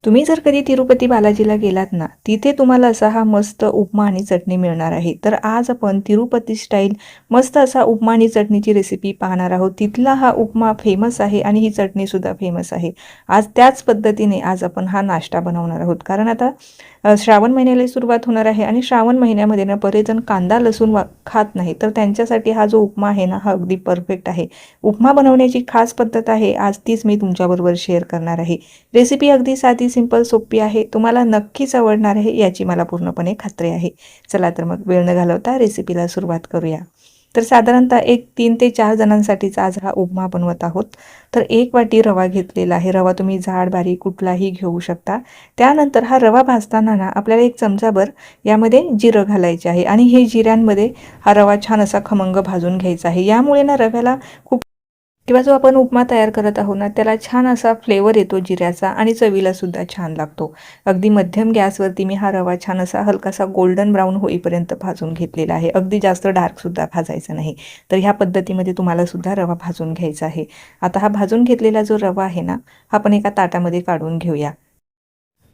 तुम्ही जर कधी तिरुपती बालाजीला गेलात ना, तिथे तुम्हाला असा हा मस्त उपमा आणि चटणी मिळणार आहे. तर आज आपण तिरुपती स्टाईल मस्त असा उपमा आणि चटणीची रेसिपी पाहणार आहोत. तिथला हा उपमा फेमस आहे आणि ही चटणीसुद्धा फेमस आहे. आज त्याच पद्धतीने आज आपण हा नाश्ता बनवणार आहोत. कारण आता श्रावण महिन्याला सुरुवात होणार आहे आणि श्रावण महिन्यामध्ये ना बरेच जण कांदा लसूण खात नाही. तर त्यांच्यासाठी हा जो उपमा आहे ना, हा अगदी परफेक्ट आहे. उपमा बनवण्याची खास पद्धत आहे, आज तीच मी तुमच्याबरोबर शेअर करणार आहे. रेसिपी अगदी साधी सिंपल सोपी आहे. तुम्हाला नक्कीच आवडणार आहे याची मला पूर्णपणे खात्री आहे. चला तर मग वेळ न घालवता रेसिपीला सुरुवात करूया. तर साधारणतः एक 3 ते 4 जणांसाठीचा आज हा उपमा बनवत आहोत. तर 1 वाटी रवा घेतलेला आहे. रवा तुम्ही जाड बारीक कुठलाही घेऊ शकता. त्यानंतर हा रवा भाजताना ना आपल्याला 1 चमचाभर यामध्ये जिरं घालायचे आहे आणि हे जिऱ्यांमध्ये हा रवा छान असा खमंग भाजून घ्यायचा आहे. यामुळे ना रव्याला खूप किंवा जो आपण उपमा तयार करत आहोत ना त्याला छान असा फ्लेवर येतो जिऱ्याचा आणि चवीला सुद्धा छान लागतो. अगदी मध्यम गॅसवरती मी हा रवा छान असा हलकासा गोल्डन ब्राऊन होईपर्यंत भाजून घेतलेला आहे. अगदी जास्त डार्कसुद्धा भाजायचं नाही. तर ह्या पद्धतीमध्ये तुम्हाला सुद्धा रवा भाजून घ्यायचा आहे. आता हा भाजून घेतलेला जो रवा आहे ना, हा आपण एका ताटामध्ये काढून घेऊया.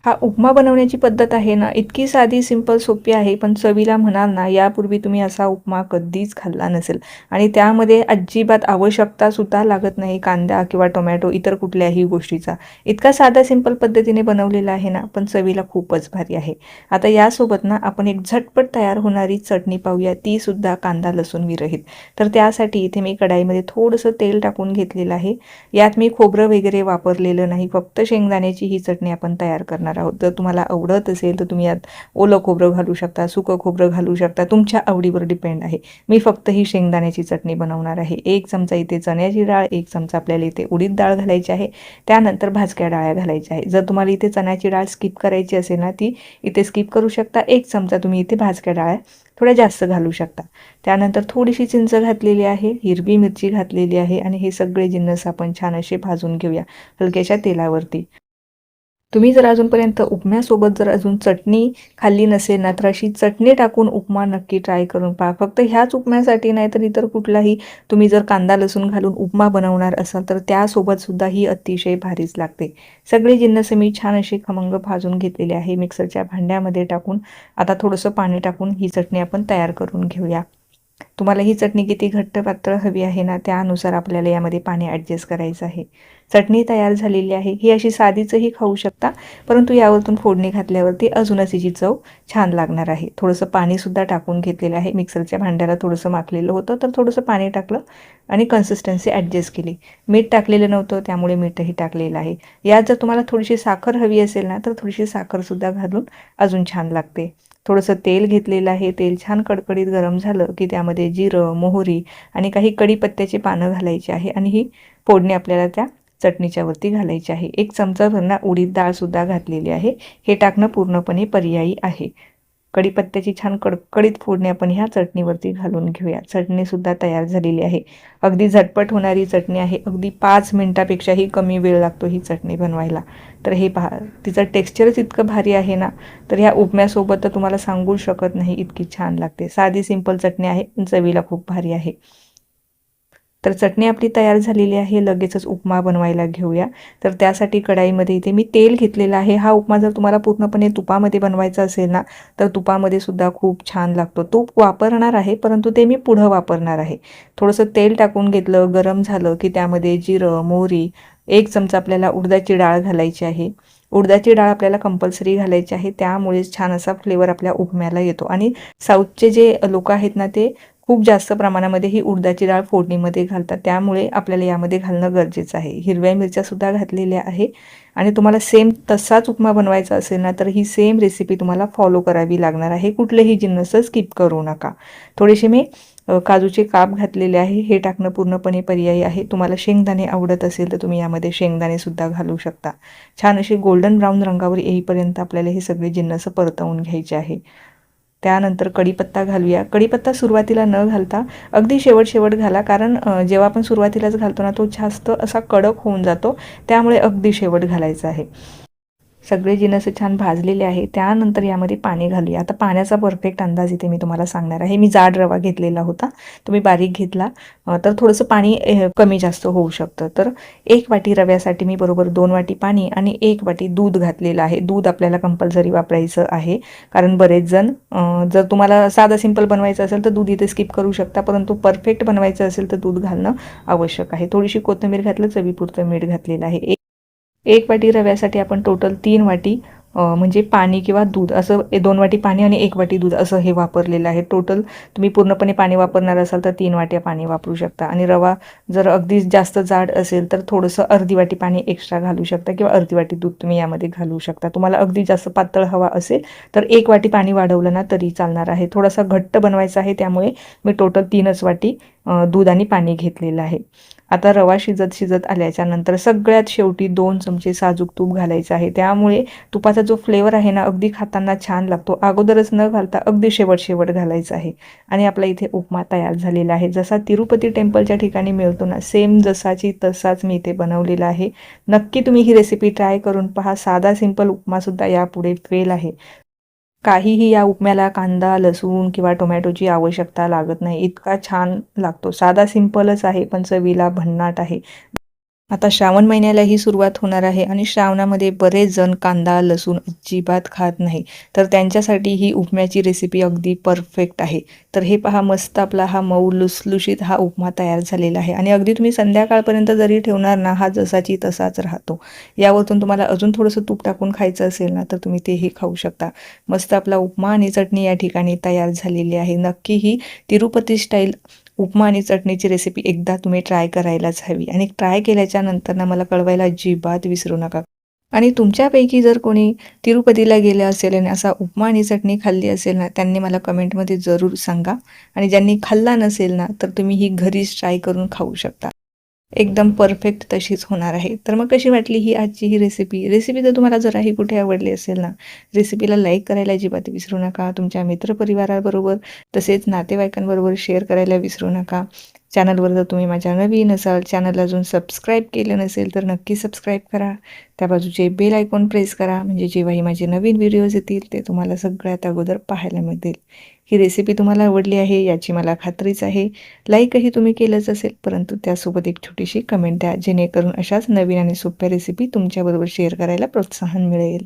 हा उपमा बनवण्याची पद्धत आहे ना, इतकी साधी सिंपल सोपी आहे, पण चवीला म्हणाल ना, यापूर्वी तुम्ही असा उपमा कधीच खाल्ला नसेल आणि त्यामध्ये अजिबात आवश्यकतासुद्धा लागत नाही कांदा किंवा टोमॅटो इतर कुठल्याही गोष्टीचा. इतका साधा सिंपल पद्धतीने बनवलेला आहे ना, पण चवीला खूपच भारी आहे. आता यासोबत ना आपण एक झटपट तयार होणारी चटणी पाहूया, ती सुद्धा कांदा लसूण विरहित. तर त्यासाठी इथे मी कढाईमध्ये थोडंसं तेल टाकून घेतलेलं आहे. यात मी खोबरं वगैरे वापरलेलं नाही, फक्त शेंगदाण्याची ही चटणी आपण तयार करणार आहोत. जर तुम्हाला आवडत असेल तर तुम्ही यात ओलं खोबरं घालू शकता, सुकं खोबरं घालू शकता, तुमच्या आवडीवर डिपेंड आहे. मी फक्त ही शेंगदाण्याची चटणी बनवणार आहे. 1 चमचा इथे चण्याची डाळ, 1 चमचा आपल्याला इथे उडीद डाळ घालायची आहे. त्यानंतर भाजक्या डाळ्या घालायच्या आहे. जर तुम्हाला इथे चण्याची डाळ स्किप करायची असेल ना, ती इथे स्किप करू शकता. 1 चमचा तुम्ही इथे भाजक्या डाळ्या थोड्या जास्त घालू शकता. त्यानंतर थोडीशी चिंच घातलेली आहे, हिरवी मिरची घातलेली आहे आणि हे सगळे जिन्नस आपण छान असे भाजून घेऊया हलक्याशा तेलावरती. तुम्ही जर अजूनपर्यंत उपम्यासोबत जर अजून चटणी खाल्ली नसेल ना, तर अशी चटणी टाकून उपमा नक्की ट्राय करून पहा. फक्त ह्याच उपम्यासाठी नाही तर इतर कुठलाही तुम्ही जर कांदा लसूण घालून उपमा बनवणार असाल तर त्यासोबत सुद्धा ही अतिशय भारीच लागते. सगळे जिन्नस मी छान असे खमंग भाजून घेतलेले आहे. मिक्सरच्या भांड्यामध्ये टाकून आता थोडंसं पाणी टाकून ही चटणी आपण तयार करून घेऊया. तुम्हाला ही चटणी किती घट्ट पातळ हवी आहे ना, त्यानुसार आपल्याला यामध्ये पाणी ॲडजस्ट करायचं आहे. चटणी तयार झालेली आहे. ही अशी साधीचंही खाऊ शकता, परंतु यावरतून फोडणी घातल्यावरती अजूनच हिची चव छान लागणार आहे. थोडंसं पाणीसुद्धा टाकून घेतलेलं आहे. मिक्सरच्या भांड्याला थोडंसं माखलेलं होतं, तर थोडंसं पाणी टाकलं आणि कन्सिस्टन्सी ॲडजस्ट केली. मीठ टाकलेलं नव्हतं, त्यामुळे मीठही टाकलेलं आहे. यात जर तुम्हाला थोडीशी साखर हवी असेल ना, तर थोडीशी साखरसुद्धा घालून अजून छान लागते. थोडंसं तेल घेतलेलं आहे. तेल छान कडकडीत गरम झालं की त्यामध्ये जिरं, मोहरी आणि काही कढीपत्त्याची पानं घालायची आहे आणि ही फोडणी आपल्याला त्या चटणीच्या वरती घालायची आहे. 1 चमचाभर ना उडीद डाळसुद्धा घातलेली आहे. हे टाकणं पूर्णपणे पर्यायी आहे. कढीपत्त्याची छान कडकडीत फोडणी आपण ह्या चटणीवरती घालून घेऊया. चटणीसुद्धा तयार झालेली आहे. अगदी झटपट होणारी चटणी आहे. अगदी 5 मिनिटापेक्षाही कमी वेळ लागतो ही चटणी बनवायला. तर हे पहा, तिचं टेक्स्चरच इतकं भारी आहे ना, तर ह्या उपम्यासोबत तर तुम्हाला सांगू शकत नाही, इतकी छान लागते. साधी सिंपल चटणी आहे, पण चवीला खूप भारी आहे. तर चटणी आपली तयार झालेली आहे. लगेचच उपमा बनवायला घेऊया. तर त्यासाठी कढाईमध्ये इथे मी तेल घेतलेलं आहे. हा उपमा जर तुम्हाला पूर्णपणे तुपामध्ये बनवायचा असेल ना, तर तुपामध्ये सुद्धा खूप छान लागतो. तूप वापरणार आहे, परंतु ते मी पुढं वापरणार आहे. थोडंसं तेल टाकून घेतलं, गरम झालं की त्यामध्ये जिरं, मोहरी, 1 चमचा आपल्याला उडदाची डाळ घालायची आहे. उडदाची डाळ आपल्याला कंपल्सरी घालायची आहे. त्यामुळेच छान असा फ्लेवर आपल्या उपम्याला येतो आणि साऊथचे जे लोक आहेत ना, ते खूप जास्त प्रमाणामध्ये ही उडदाची डाळ फोडणीमध्ये घालतात. त्यामुळे आपल्याला यामध्ये घालणं गरजेचं आहे. हिरव्या मिरच्यासुद्धा घातलेल्या आहे आणि तुम्हाला सेम तसाच उपमा बनवायचा असेल ना, तर ही सेम रेसिपी तुम्हाला फॉलो करावी लागणार आहे. कुठलेही जिन्नस स्किप करू नका. थोडेसे मी काजूचे काप घातलेले आहे. हे टाकणं पूर्णपणे पर्यायी आहे. तुम्हाला शेंगदाणे आवडत असेल तर तुम्ही यामध्ये शेंगदाणेसुद्धा घालू शकता. छान अशी गोल्डन ब्राऊन रंगावर येईपर्यंत आपल्याला हे सगळे जिन्नस परतवून घ्यायचे आहे. त्यानंतर कढीपत्ता घालूया. कढीपत्ता सुरुवातीला न घालता अगदी शेवट घाला, कारण जेव्हा आपण सुरुवातीलाच घालतो ना, तो जास्त असा कडक होऊन जातो. त्यामुळे अगदी शेवट घालायचा आहे. सगळे जिन्नस छान भाजलेले आहे. त्यानंतर यामध्ये पाणी घालूया. आता पाण्याचा परफेक्ट अंदाज इथे मी तुम्हाला सांगणार आहे. मी जाड रवा घेतलेला होता, तुम्ही बारीक घेतला तर थोडंसं पाणी कमी जास्त होऊ शकतं. तर 1 वाटी रव्यासाठी मी बरोबर 2 वाटी पाणी आणि 1 वाटी दूध घातलेलं आहे. दूध आपल्याला कंपल्सरी वापरायचं आहे, कारण बरेच जण जर तुम्हाला साधं सिंपल बनवायचं असेल तर दूध इथे स्किप करू शकता, परंतु परफेक्ट बनवायचं असेल तर दूध घालणं आवश्यक आहे. थोडीशी कोथिंबीर घातलं, चवीपुरतं मीठ घातलेलं आहे. एक वाटी रव्यासाठी आपण टोटल 3 वाटी म्हणजे पाणी किंवा दूध असं 2 वाटी पाणी आणि 1 वाटी दूध असं हे वापरलेलं आहे. टोटल तुम्ही पूर्णपणे पाणी वापरणार असाल तर 3 वाट्या पाणी वापरू शकता आणि रवा जर अगदी जास्त जाड असेल तर थोडंसं अर्धी वाटी पाणी एक्स्ट्रा घालू शकता किंवा अर्धी वाटी दूध तुम्ही यामध्ये घालू शकता. तुम्हाला अगदी जास्त पातळ हवा असेल तर 1 वाटी पाणी वाढवलं ना तरी चालणार आहे. थोडासा घट्ट बनवायचा आहे, त्यामुळे मी टोटल 3च वाटी दूध आणि पाणी घेतलेलं आहे. आता रवा शिजत आल्याच्या नंतर सगळ्यात शेवटी 2 चमचे साजूक तूप घालायचं आहे. त्यामुळे तुपाचा जो फ्लेवर आहे ना अगदी खाताना छान लागतो. अगोदरच न घालता अगदी शेवट घालायचं आहे. आणि आपला इथे उपमा तयार झालेला आहे. जसा तिरुपती टेम्पलच्या ठिकाणी मिळतो ना सेम जसाची तसाच मी इथे बनवलेला आहे. नक्की तुम्ही ही रेसिपी ट्राय करून पहा. साधा सिंपल उपमासुद्धा यापुढे फेल आहे. काहीही या उपम्याला कांदा, लसूण किंवा टोमॅटोची आवश्यकता लागत नाही. इतका छान लागतो. साधा सिंपलच आहे, पण चवीला भन्नाट आहे. आता श्रावण महिन्यालाही सुरुवात होणार आहे आणि श्रावणामध्ये बरेच जण कांदा, लसूण अजिबात खात नाही. तर त्यांच्यासाठी ही उपम्याची रेसिपी अगदी परफेक्ट आहे. तर हे पहा, मस्त आपला हा मऊ लुसलुशीत हा उपमा तयार झालेला आहे आणि अगदी तुम्ही संध्याकाळपर्यंत जरी ठेवणार ना हा जसाची तसाच राहतो. यावरतून तुम्हाला अजून थोडंसं तूप टाकून खायचं असेल ना तर तुम्ही तेही खाऊ शकता. मस्त आपला उपमा आणि चटणी या ठिकाणी तयार झालेली आहे. नक्की ही तिरुपती स्टाईल उपमा आणि चटणीची रेसिपी एकदा तुम्ही ट्राय करायलाच हवी आणि ट्राय केल्याच्या नंतर ना मला कळवायला अजिबात विसरू नका. आणि तुमच्यापैकी जर कोणी तिरुपतीला गेले असेल आणि असा उपमा आणि चटणी खाल्ली असेल ना त्यांनी मला कमेंटमध्ये जरूर सांगा. आणि ज्यांनी खाल्ला नसेल ना तर तुम्ही ही घरीच ट्राय करून खाऊ शकता. एकदम परफेक्ट तशीच होणार आहे. तर मग कशी वाटली ही आजची ही रेसिपी तर तुम्हाला जराही कुठे आवडली असेल ना रेसिपीला लाईक करायला अजिबात विसरू नका. तुमच्या मित्रपरिवाराबरोबर तसेच नातेवाईकांबरोबर शेअर करायला विसरू नका. चॅनलवर जर तुम्ही माझ्या नवीन असाल, चॅनल अजून सबस्क्राईब केलं नसेल तर नक्की सबस्क्राईब करा. त्या बाजूचे बेल आयकॉन प्रेस करा, म्हणजे जेव्हाही माझे नवीन व्हिडिओज येतील ते तुम्हाला सगळ्यात अगोदर पाहायला मिळतील. ही रेसिपी तुम्हाला आवडली आहे याची मला खात्रीच आहे. लाईकही तुम्ही केलंच असेल, परंतु त्यासोबत एक छोटीशी कमेंट द्या, जेणेकरून अशाच नवीन आणि सोप्या रेसिपी तुमच्याबरोबर शेअर करायला प्रोत्साहन मिळेल.